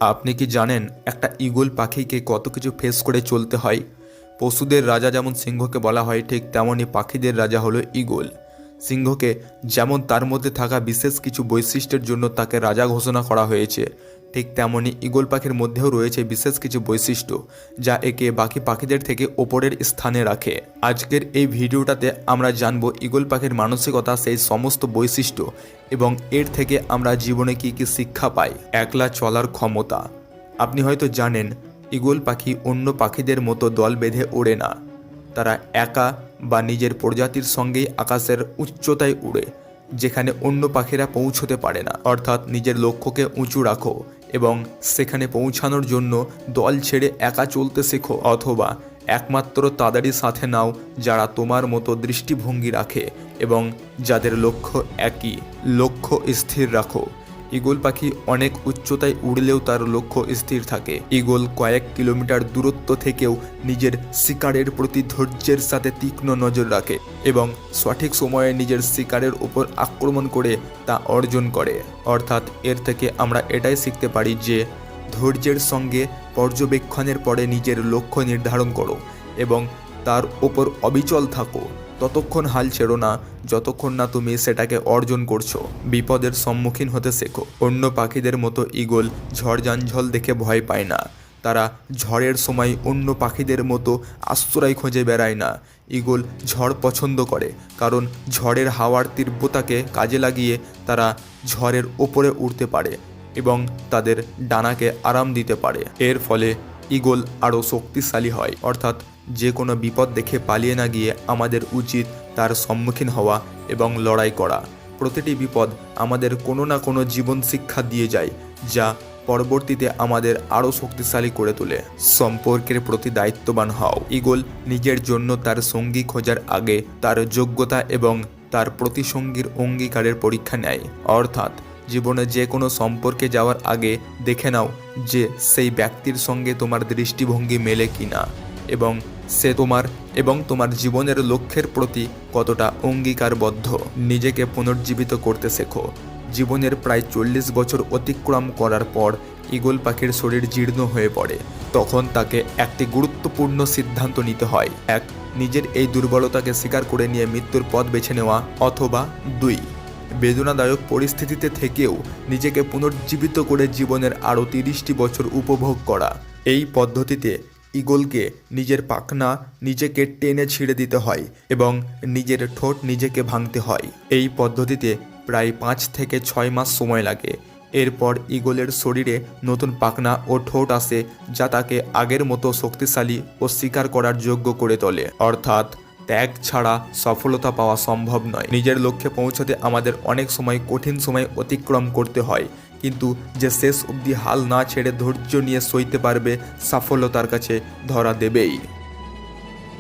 আপনি কি জানেন একটা ঈগল পাখিকে কত কিছু ফেস করে চলতে হয়? পশুদের রাজা যেমন সিংহকে বলা হয়, ঠিক তেমনই পাখিদের রাজা হলো ঈগল। সিংহকে যেমন তার মধ্যে থাকা বিশেষ কিছু বৈশিষ্ট্যের জন্য তাকে রাজা ঘোষণা করা হয়েছে, ঠিক তেমনই ঈগল পাখির মধ্যেও রয়েছে বিশেষ কিছু বৈশিষ্ট্য যা একে বাকি পাখিদের থেকে ওপরের স্থানে রাখে। আজকের এই ভিডিওটাতে আমরা জানব ঈগল পাখির মানসিকতা, সেই সমস্ত বৈশিষ্ট্য এবং এর থেকে আমরা জীবনে কী কী শিক্ষা পাই। একলা চলার ক্ষমতা। আপনি হয়তো জানেন ঈগল পাখি অন্য পাখিদের মতো দল বেঁধে ওড়ে না। তারা একা বা নিজের প্রজাতির সঙ্গেই আকাশের উচ্চতায় উড়ে, যেখানে অন্য পাখিরা পৌঁছতে পারে না। অর্থাৎ নিজের লক্ষ্যকে উঁচু রাখো এবং সেখানে পৌঁছানোর জন্য দল ছেড়ে একা চলতে শেখো, অথবা একমাত্র তাদেরই সাথে নাও যারা তোমার মতো দৃষ্টিভঙ্গি রাখে এবং যাদের লক্ষ্য একই। লক্ষ্য স্থির রাখো। ঈগল পাখি অনেক উচ্চতায় উড়লেও তার লক্ষ্য স্থির থাকে। ঈগল কয়েক কিলোমিটার দূরত্ব থেকেও নিজের শিকারের প্রতি ধৈর্যের সাথে তীক্ষ্ণ নজর রাখে এবং সঠিক সময়ে নিজের শিকারের উপর আক্রমণ করে তা অর্জন করে। অর্থাৎ এর থেকে আমরা এটাই শিখতে পারি যে ধৈর্যের সঙ্গে পর্যবেক্ষণের পরে নিজের লক্ষ্য নির্ধারণ করো এবং তার ওপর অবিচল থাকো। ততক্ষণ হাল ছেড়ো না যতক্ষণ না তুমি সেটাকে অর্জন করছো। বিপদের সম্মুখীন হতে শেখো। অন্য পাখিদের মতো ঈগল ঝড়-যাঞ্ঝল দেখে ভয় পায় না। তারা ঝড়ের সময় অন্য পাখিদের মতো আশ্রয় খুঁজে বেড়ায় না। ঈগল ঝড় পছন্দ করে, কারণ ঝড়ের হাওয়ার তীব্রতাকে কাজে লাগিয়ে তারা ঝড়ের ওপরে উঠতে পারে এবং তাদের ডানাকে আরাম দিতে পারে। এর ফলে ঈগল আরও শক্তিশালী হয়। অর্থাৎ যে কোনো বিপদ দেখে পালিয়ে না গিয়ে আমাদের উচিত তার সম্মুখীন হওয়া এবং লড়াই করা। প্রতিটি বিপদ আমাদের কোনো না কোনো জীবন শিক্ষা দিয়ে যায়, যা পরবর্তীতে আমাদের আরও শক্তিশালী করে তোলে। সম্পর্কের প্রতি দায়িত্ববান হও। ঈগল নিজের জন্য তার সঙ্গী খোঁজার আগে তার যোগ্যতা এবং তার প্রতিসঙ্গীর অঙ্গীকারের পরীক্ষা নেয়। অর্থাৎ জীবনে যে কোনো সম্পর্কে যাওয়ার আগে দেখে নাও যে সেই ব্যক্তির সঙ্গে তোমার দৃষ্টিভঙ্গি মেলে কিনা এবং সে তোমার জীবনের লক্ষ্যের প্রতি কতটা অঙ্গীকারবদ্ধ। নিজেকে পুনর্জীবিত করতে শেখো। জীবনের প্রায় 40 বছর অতিক্রম করার পর ঈগল পাখির শরীর জীর্ণ হয়ে পড়ে। তখন তাকে একটি গুরুত্বপূর্ণ সিদ্ধান্ত নিতে হয়। এক, নিজের এই দুর্বলতাকে স্বীকার করে নিয়ে মৃত্যুর পথ বেছে নেওয়া, অথবা 2, বেদনাদায়ক পরিস্থিতিতে থেকেও নিজেকে পুনর্জীবিত করে জীবনের আরও 30টি বছর উপভোগ করা। এই পদ্ধতিতে ঈগলকে নিজের পাখনা নিজেকে টেনে ছিঁড়ে দিতে হয় এবং নিজের ঠোঁট নিজেকে ভাঙতে হয়। এই পদ্ধতিতে প্রায় 5 থেকে 6 মাস সময় লাগে। এরপর ঈগলের শরীরে নতুন পাখনা ও ঠোঁট আসে, যা তাকে আগের মতো শক্তিশালী ও শিকার করার যোগ্য করে তোলে। অর্থাৎ ত্যাগ ছাড়া সফলতা পাওয়া সম্ভব নয়। নিজের লক্ষ্যে পৌঁছাতে আমাদের অনেক সময় কঠিন সময় অতিক্রম করতে হয়, কিন্তু যে শেষ অবধি হাল না ছেড়ে ধৈর্য নিয়ে সইতে পারবে, সাফল্য তার কাছে ধরা দেবেই।